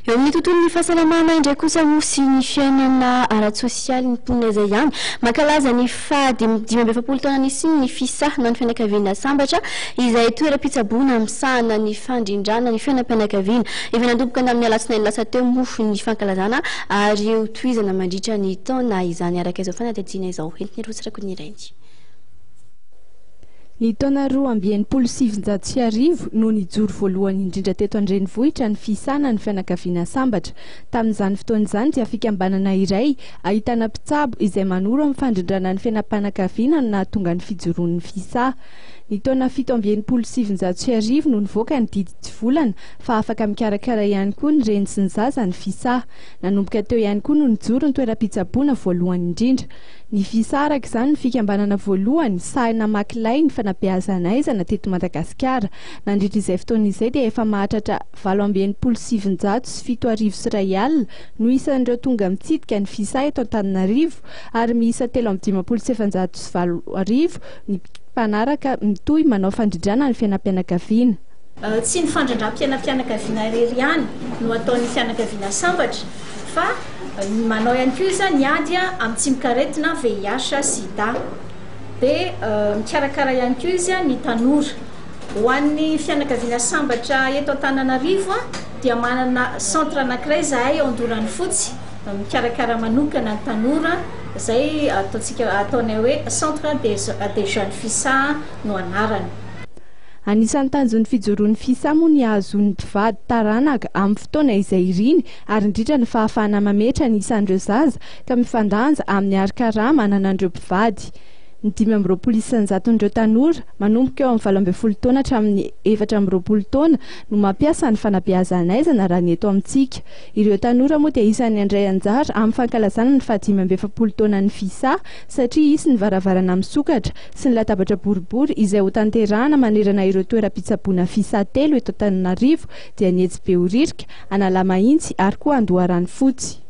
Ny tontolon'ny fahasalamana indray kosa sy ny fiainana ara-tsosialy ny mponina izay ihany. Mankalaza ny fady 27 taona nisiany ny Fisa na ny Fianakaviana Sambatra izay toeram-pitsaboana misahana ny fandrindrana ny fianam-pianakaviana. Efa natomboka amin'ny alastinainy lasa teo mofo ny fankalazana ary tohizana mandritra ny taona izany araka izao fanadihadiana izao entiny rotsirako ny irainy. Ny taona 2017 no nijoro voalohany indrindra teto an-drenivohitra ny Fisa na ny Fianakaviana Sambatra. Tamin'izany fotoana izany dia fikambanana iray ahitana mpitsabo izay manoro amin'ny fandrindrana ny fianam-pianakaviana na tonga ny fijoroan'ny Fisa. Ny taona 17 no nivoaka ny didy tsy volana fa afaka mikarakara ihany koa ny reny sy ny zaza ny Fisa. Nanomboka teo ihany koa no nijoro ny toeram-pitsaboana voalohany indrindra. Ny Fisa araka izany ny fikambanana voalohany sahina Mankalaza fanam-pianakaviana teto Madagasikara. Nandritra izay fotoana izay dia efa mahatratra 7,707 no isan'ireo tonga mitsidika ny Fisa eto Antananarivo ary miisa 3,707 ny mpanaraka mitohy manao fandrindrana ny fianam-pianakaviana. Tsy ny fandrindrana-pianakaviana irery ihany no ataon'ny Fianakaviana Sambatra fa manao ihany koa izy niady amin'ny tsy mikaretina VIH sida. Dia mikarakara ihany koa izy ny tanora. Ho an'ny Fianakaviana Sambatra eto Antananarivo dia manana centre anankiray izahay Andoran'ny Fotsy mikarakara manokana ny tanora izay ataonay hoe centre des jeunes Fisa no anarany. Anisan'ny tanjon'ny fijoroan'ny Fisa moa ny ahazon'ny mpivady taranaka amin'ny fotoana izay iriny ary indrindra ny fahafahana mametra ny isan'ireo zaza ka mifandanja amin'ny ari-karama ananan'ireo mpivady. Ny 5,900 tanora manomboka eo amin'ny 12 taona hatramin'ny 4,20 taona no mampiasa ny fanabeazana raha ny eto amintsika. Ireo tanora moa dia isan'ny andray anjara amin'ny fankalazana ny 15 taona ny Fisa satria isy ny varavarana misokatra sy ny latabatra boribory izay ho tanterahana manerana ireo toeram-pitsaboana Fisa 3 eto Antananarivo dia ny Etsibehoririka, Analamahintsy ary koa Andoharany Fotsy.